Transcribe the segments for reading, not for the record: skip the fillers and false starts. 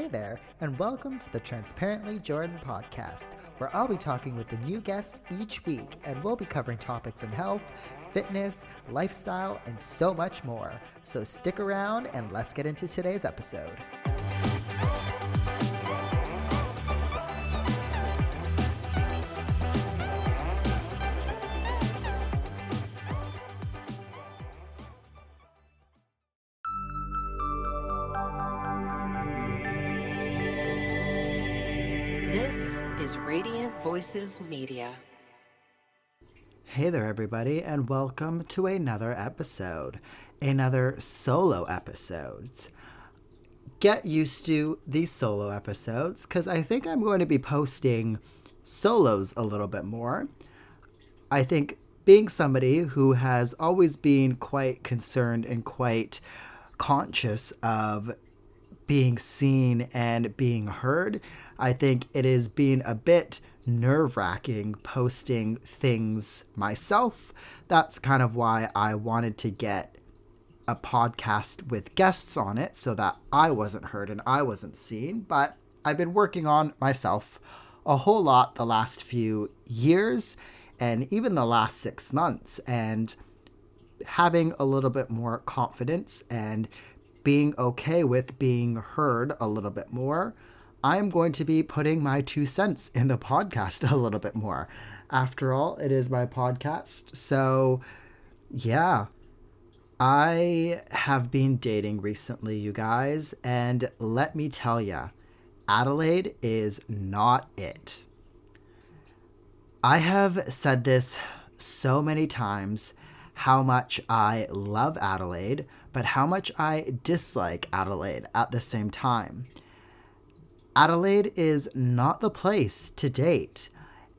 Hey there, and welcome to the Transparently Jordan podcast, where I'll be talking with a new guest each week, and we'll be covering topics in health, fitness, lifestyle, and so much more. So stick around and let's get into today's episode. This is Radiant Voices Media. Hey there, everybody, and welcome to another episode, another solo episode. Get used to these solo episodes, because I think I'm going to be posting solos a little bit more. I think being somebody who has always been quite concerned and quite conscious of being seen and being heard, I think it is being a bit nerve-wracking posting things myself. That's kind of why I wanted to get a podcast with guests on it so that I wasn't heard and I wasn't seen. But I've been working on myself a whole lot the last few years and even the last 6 months, and having a little bit more confidence and being okay with being heard a little bit more. I'm going to be putting my 2 cents in the podcast a little bit more. After all, it is my podcast. So, yeah, I have been dating recently, you guys, and let me tell ya, Adelaide is not it. I have said this so many times, how much I love Adelaide, but how much I dislike Adelaide at the same time. Adelaide is not the place to date.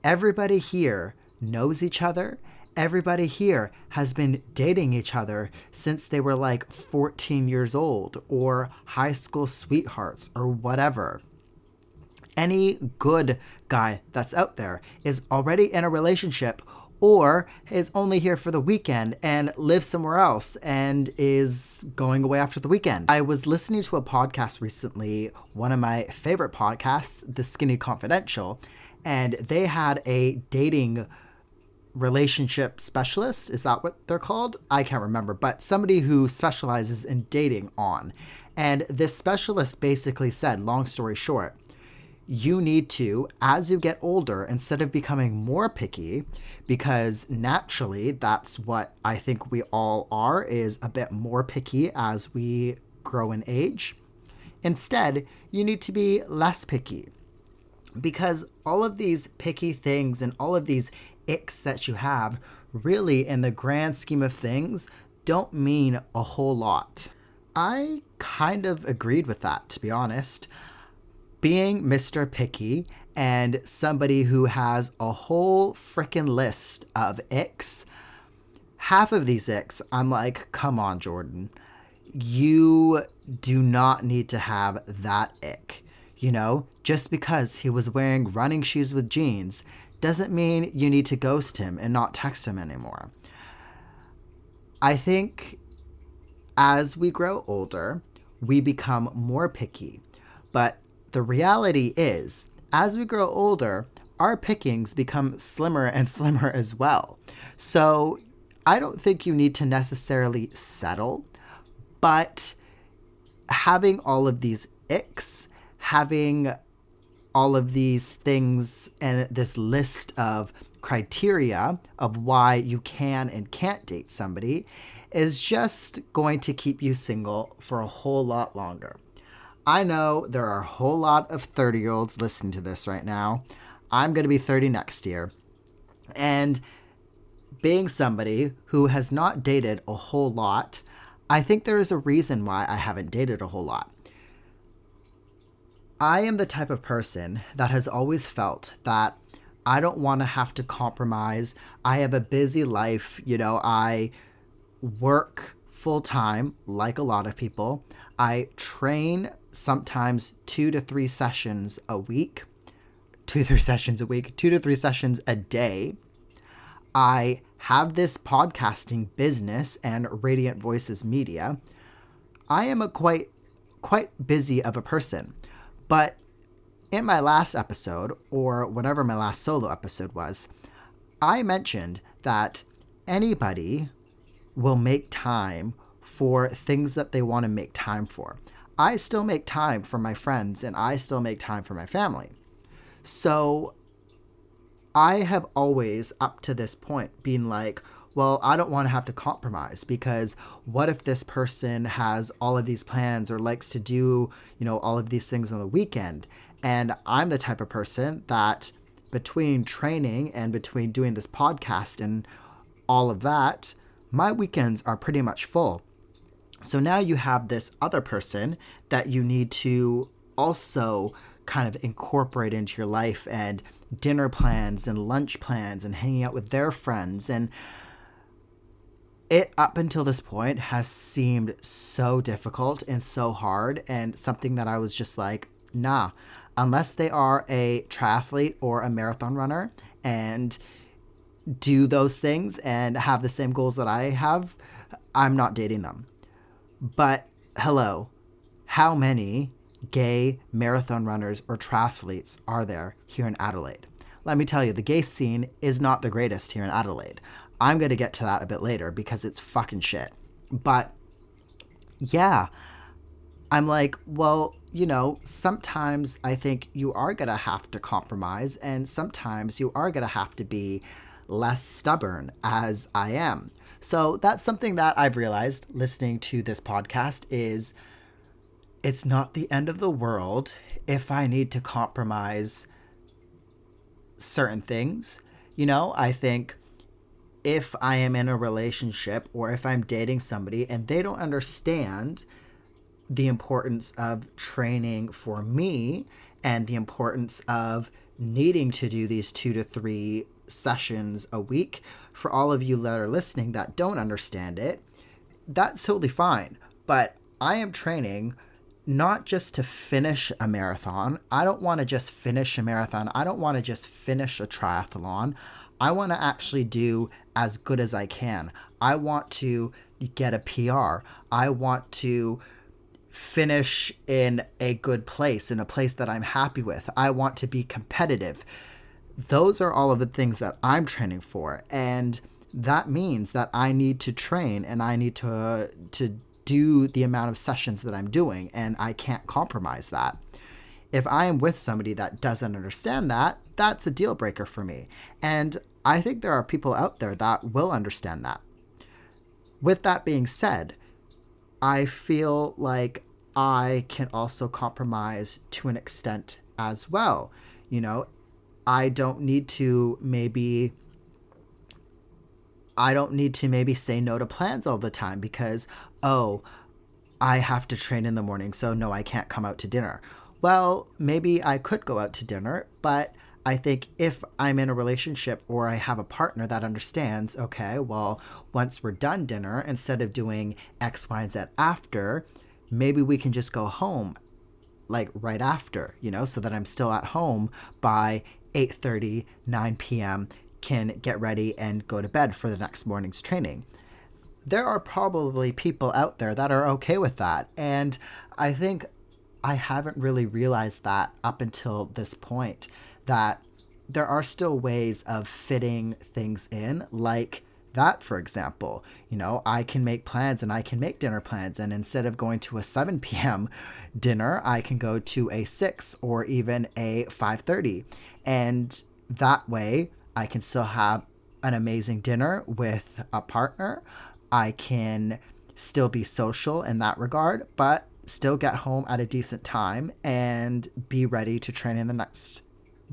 Everybody here knows each other. Everybody here has been dating each other since they were like 14 years old or high school sweethearts or whatever. Any good guy that's out there is already in a relationship or is only here for the weekend and lives somewhere else and is going away after the weekend. I was listening to a podcast recently, one of my favorite podcasts, The Skinny Confidential, and they had a dating relationship specialist. Is that what they're called? I can't remember, but somebody who specializes in dating on. And this specialist basically said, long story short, you need to, as you get older, instead of becoming more picky, because naturally that's what I think we all are, is a bit more picky as we grow in age. Instead, you need to be less picky, because all of these picky things and all of these icks that you have really, in the grand scheme of things, don't mean a whole lot. I kind of agreed with that, to be honest. Being Mr. Picky and somebody who has a whole frickin' list of icks, half of these icks, I'm like, come on, Jordan. You do not need to have that ick. You know, just because he was wearing running shoes with jeans doesn't mean you need to ghost him and not text him anymore. I think as we grow older, we become more picky, but the reality is, as we grow older, our pickings become slimmer and slimmer as well. So I don't think you need to necessarily settle, but having all of these icks, having all of these things and this list of criteria of why you can and can't date somebody is just going to keep you single for a whole lot longer. I know there are a whole lot of 30-year-olds listening to this right now. I'm going to be 30 next year. And being somebody who has not dated a whole lot, I think there is a reason why I haven't dated a whole lot. I am the type of person that has always felt that I don't want to have to compromise. I have a busy life. You know, I work full-time like a lot of people. I train sometimes 2 to 3 sessions a week, 2 to 3 sessions a day. I have this podcasting business and Radiant Voices Media. I am a quite busy of a person, But in my last episode, or whatever my last solo episode was, I mentioned that anybody will make time for things that they want to make time for. I still make time for my friends and I still make time for my family. So I have always, up to this point, been like, well, I don't want to have to compromise, because what if this person has all of these plans or likes to do, all of these things on the weekend? And I'm the type of person that, between training and between doing this podcast and all of that, my weekends are pretty much full. So now you have this other person that you need to also kind of incorporate into your life, and dinner plans and lunch plans and hanging out with their friends. And it, up until this point, has seemed so difficult and so hard, and something that I was just like, nah, unless they are a triathlete or a marathon runner and do those things and have the same goals that I have, I'm not dating them. But hello, how many gay marathon runners or triathletes are there here in Adelaide? Let me tell you, the gay scene is not the greatest here in Adelaide. I'm going to get to that a bit later because it's fucking shit. But yeah, I'm like, well, sometimes I think you are going to have to compromise, and sometimes you are going to have to be less stubborn, as I am. So that's something that I've realized listening to this podcast is, it's not the end of the world if I need to compromise certain things. I think if I am in a relationship or if I'm dating somebody and they don't understand the importance of training for me and the importance of needing to do these 2 to 3 sessions a week, for all of you that are listening that don't understand it, that's totally fine. But I am training not just to finish a marathon. I don't want to just finish a marathon. I don't want to just finish a triathlon. I want to actually do as good as I can. I want to get a PR. I want to finish in a good place, in a place that I'm happy with. I want to be competitive. Those are all of the things that I'm training for. And that means that I need to train and I need to do the amount of sessions that I'm doing, and I can't compromise that. If I am with somebody that doesn't understand that, that's a deal breaker for me. And I think there are people out there that will understand that. With that being said, I feel like I can also compromise to an extent as well. I don't need to maybe say no to plans all the time because, oh, I have to train in the morning, so no, I can't come out to dinner. Well, maybe I could go out to dinner, but I think if I'm in a relationship or I have a partner that understands, okay, well, once we're done dinner, instead of doing X, Y, and Z after, maybe we can just go home like right after, so that I'm still at home by 8:30, 9 p.m., can get ready and go to bed for the next morning's training. There are probably people out there that are okay with that. And I think I haven't really realized that up until this point, that there are still ways of fitting things in, like that, for example. I can make plans and I can make dinner plans. And instead of going to a 7 p.m. dinner, I can go to a 6 or even a 5:30. And that way I can still have an amazing dinner with a partner. I can still be social in that regard, but still get home at a decent time and be ready to train in the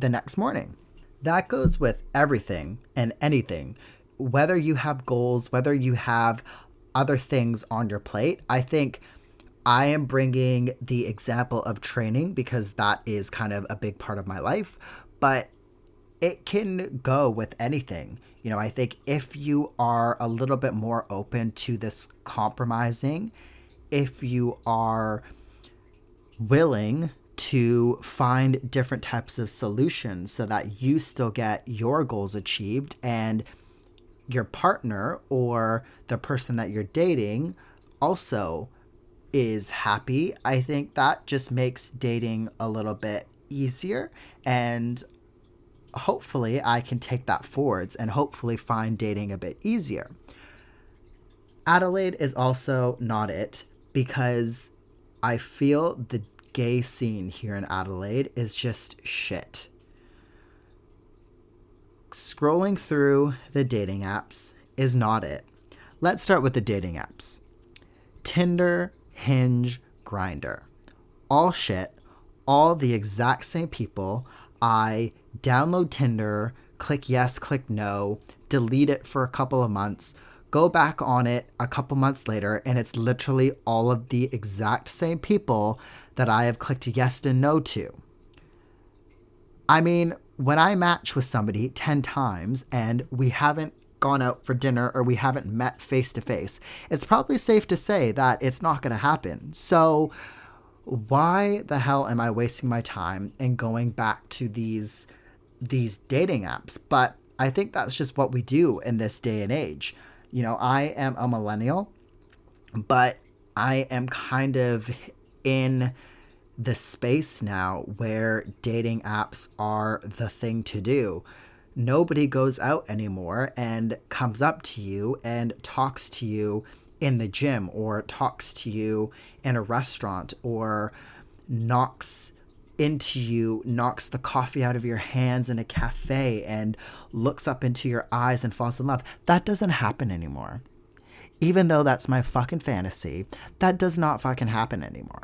next morning. That goes with everything and anything. Whether you have goals, whether you have other things on your plate, I think I am bringing the example of training because that is kind of a big part of my life, but it can go with anything. I think if you are a little bit more open to this compromising, if you are willing to find different types of solutions so that you still get your goals achieved and your partner or the person that you're dating also is happy, I think that just makes dating a little bit easier, and hopefully I can take that forwards and hopefully find dating a bit easier. Adelaide is also not it, because I feel the gay scene here in Adelaide is just shit. Scrolling through the dating apps is not it. Let's start with the dating apps. Tinder, Hinge, Grindr. All shit, all the exact same people. I download Tinder, click yes, click no, delete it for a couple of months, go back on it a couple months later, and it's literally all of the exact same people that I have clicked yes and no to. I mean, when I match with somebody 10 times and we haven't gone out for dinner or we haven't met face to face, it's probably safe to say that it's not going to happen. So why the hell am I wasting my time and going back to these dating apps? But I think that's just what we do in this day and age. You know, I am a millennial, but I am kind of in the space now where dating apps are the thing to do. Nobody goes out anymore and comes up to you and talks to you in the gym or talks to you in a restaurant or knocks into you, knocks the coffee out of your hands in a cafe and looks up into your eyes and falls in love. That doesn't happen anymore. Even though that's my fucking fantasy, that does not fucking happen anymore.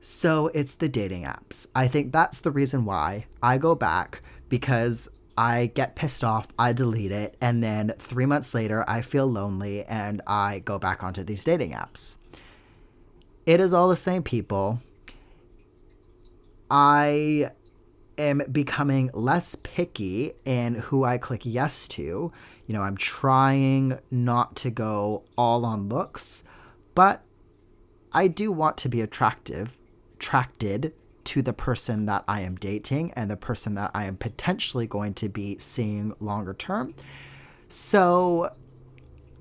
So it's the dating apps. I think that's the reason why I go back, because I get pissed off, I delete it, and then 3 months later I feel lonely and I go back onto these dating apps. It is all the same people. I am becoming less picky in who I click yes to. You know, I'm trying not to go all on looks, but I do want to be attracted to the person that I am dating and the person that I am potentially going to be seeing longer term. So,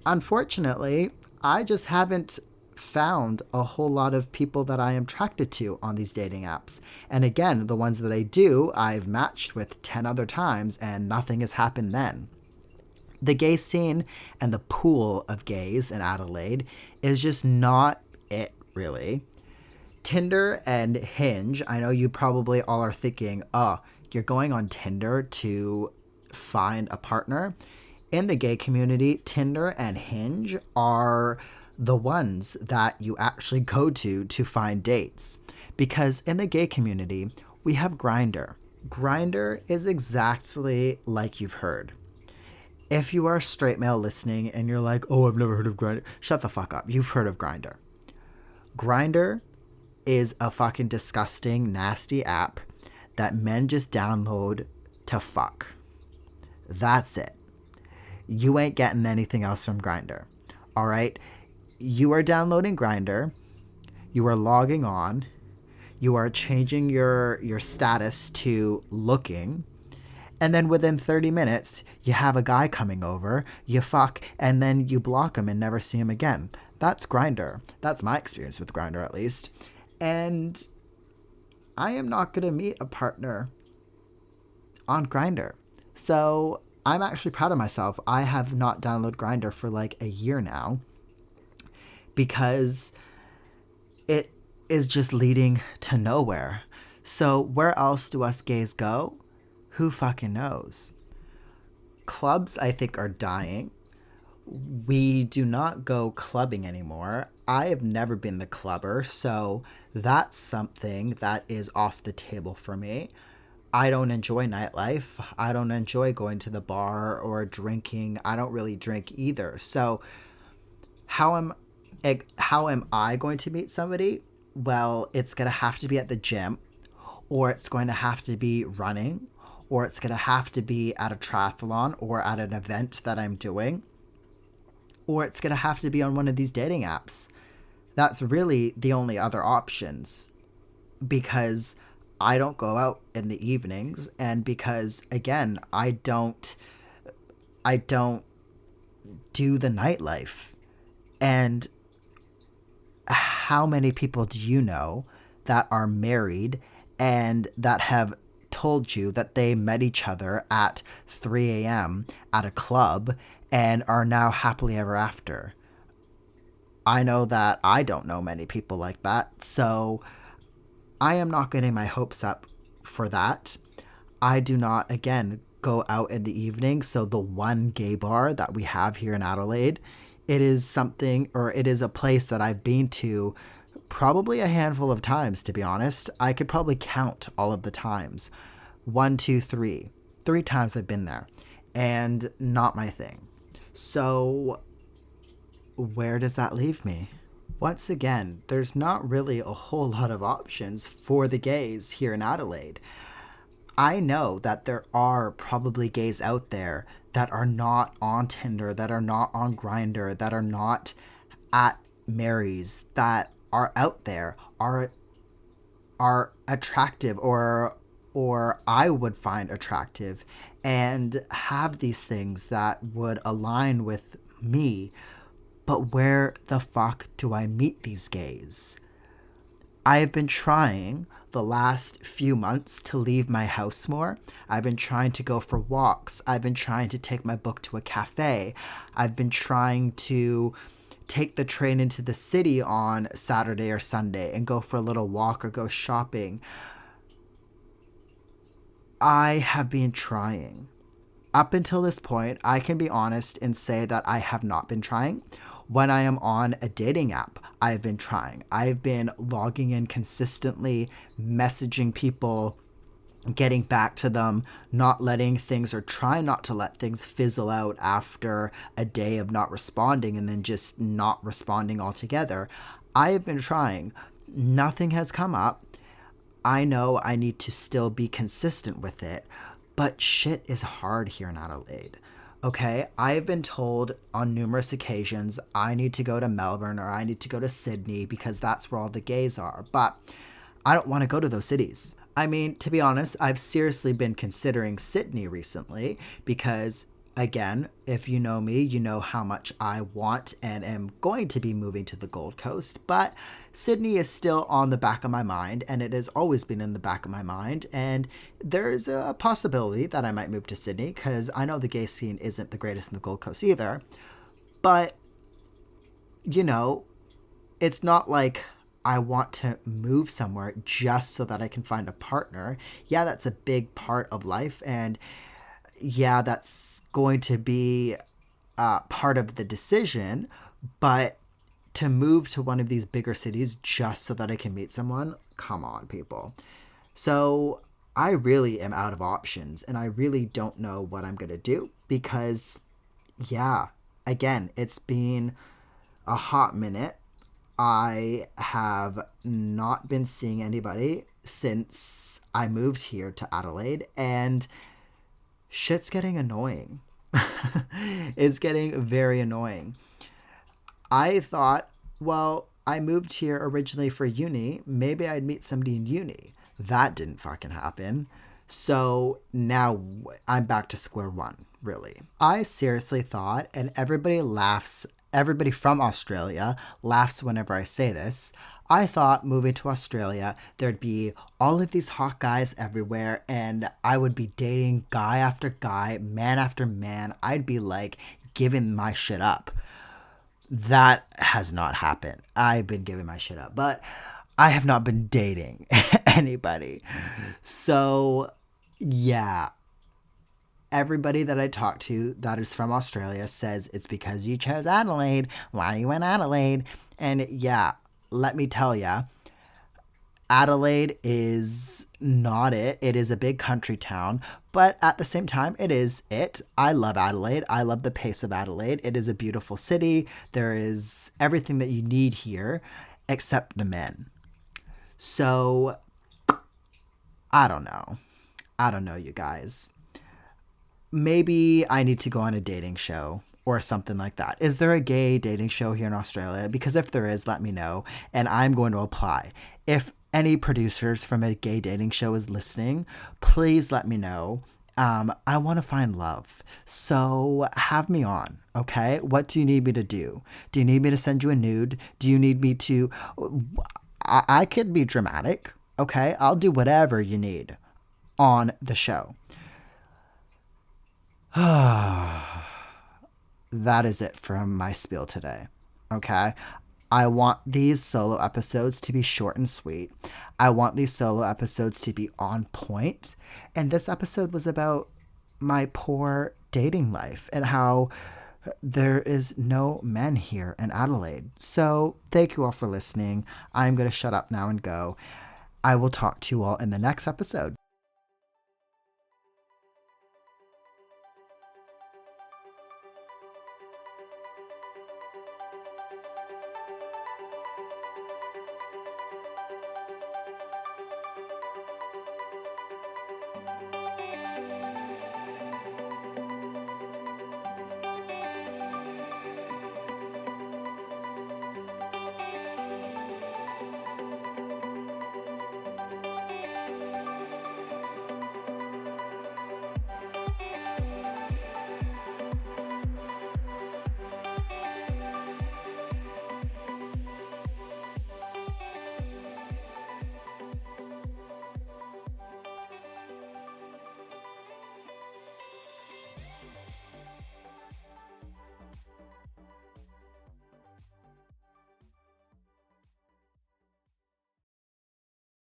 unfortunately, I just haven't found a whole lot of people that I am attracted to on these dating apps. And again, the ones that I do, I've matched with 10 other times and nothing has happened then. The gay scene and the pool of gays in Adelaide is just not it, really. Tinder and Hinge, I know you probably all are thinking, oh, you're going on Tinder to find a partner. In the gay community, Tinder and Hinge are the ones that you actually go to find dates. Because in the gay community, we have Grindr. Grindr is exactly like you've heard. If you are a straight male listening and you're like, oh, I've never heard of Grindr, shut the fuck up. You've heard of Grindr. Grindr is a fucking disgusting, nasty app that men just download to fuck. That's it. You ain't getting anything else from Grindr. All right? You are downloading Grindr. You are logging on. You are changing your status to looking. And then within 30 minutes, you have a guy coming over, you fuck, and then you block him and never see him again. That's Grindr. That's my experience with Grindr, at least. And I am not going to meet a partner on Grindr. So I'm actually proud of myself. I have not downloaded Grindr for like a year now, because it is just leading to nowhere. So where else do us gays go? Who fucking knows? Clubs, I think, are dying. We do not go clubbing anymore. I have never been the clubber, so that's something that is off the table for me. I don't enjoy nightlife. I don't enjoy going to the bar or drinking. I don't really drink either. So how am I going to meet somebody? Well, it's going to have to be at the gym, or it's going to have to be running, or it's going to have to be at a triathlon or at an event that I'm doing, or it's going to have to be on one of these dating apps. That's really the only other options, because I don't go out in the evenings, and because, again, I don't do the nightlife. And how many people do you know that are married and that have told you that they met each other at 3 a.m. at a club and are now happily ever after? I know that I don't know many people like that, so I am not getting my hopes up for that. I do not, again, go out in the evening, so the one gay bar that we have here in Adelaide, it is something, or it is a place that I've been to probably a handful of times, to be honest. I could probably count all of the times. 1, 2, 3. 3 times I've been there, and not my thing. So where does that leave me? Once again, there's not really a whole lot of options for the gays here in Adelaide. I know that there are probably gays out there that are not on Tinder, that are not on grindr, that are not at Mary's, that are out there, are attractive or I would find attractive and have these things that would align with me. But where the fuck do I meet these gays? I have been trying the last few months to leave my house more. I've been trying to go for walks. I've been trying to take my book to a cafe. I've been trying to take the train into the city on Saturday or Sunday and go for a little walk or go shopping. I have been trying. Up until this point, I can be honest and say that I have not been trying. When I am on a dating app, I've been trying. I've been logging in consistently, messaging people, getting back to them, not letting things or trying not to let things fizzle out after a day of not responding and then just not responding altogether. I have been trying. Nothing has come up. I know I need to still be consistent with it, but shit is hard here in Adelaide. Okay, I've been told on numerous occasions I need to go to Melbourne or I need to go to Sydney because that's where all the gays are, but I don't want to go to those cities. I mean, to be honest, I've seriously been considering Sydney recently because, again, if you know me, you know how much I want and am going to be moving to the Gold Coast, but Sydney is still on the back of my mind, and it has always been in the back of my mind, and there's a possibility that I might move to Sydney because I know the gay scene isn't the greatest in the Gold Coast either, but, you know, it's not like I want to move somewhere just so that I can find a partner. Yeah, that's a big part of life, and yeah, that's going to be part of the decision, but to move to one of these bigger cities just so that I can meet someone, come on, people. So I really am out of options, and I really don't know what I'm going to do because, yeah, again, it's been a hot minute. I have not been seeing anybody since I moved here to Adelaide, and shit's getting annoying. It's getting very annoying. I thought, well, I moved here originally for uni. Maybe I'd meet somebody in uni. That didn't fucking happen. So now I'm back to square one, really. I seriously thought, and everybody laughs, everybody from Australia laughs whenever I say this, I thought moving to Australia, there'd be all of these hot guys everywhere, and I would be dating guy after guy, man after man. I'd be like giving my shit up. That has not happened. I've been giving my shit up, but I have not been dating anybody. So, yeah. Everybody that I talk to that is from Australia says it's because you chose Adelaide. Why are you in Adelaide? And yeah, let me tell ya, Adelaide is not it. It is a big country town, but at the same time, it is it. I love Adelaide. I love the pace of Adelaide. It is a beautiful city. There is everything that you need here, except the men. So, I don't know. I don't know, you guys. Maybe I need to go on a dating show or something like that. Is there a gay dating show here in Australia? Because if there is, let me know, and I'm going to apply. If any producers from a gay dating show is listening, please let me know, I want to find love. So have me on, okay? What do you need me to do? Do you need me to send you a nude? Do you need me to. I could be dramatic, okay? I'll do whatever you need on the show. That is it from my spiel today. Okay. I want these solo episodes to be short and sweet. I want these solo episodes to be on point. And this episode was about my poor dating life and how there is no men here in Adelaide. So thank you all for listening. I'm going to shut up now and go. I will talk to you all in the next episode.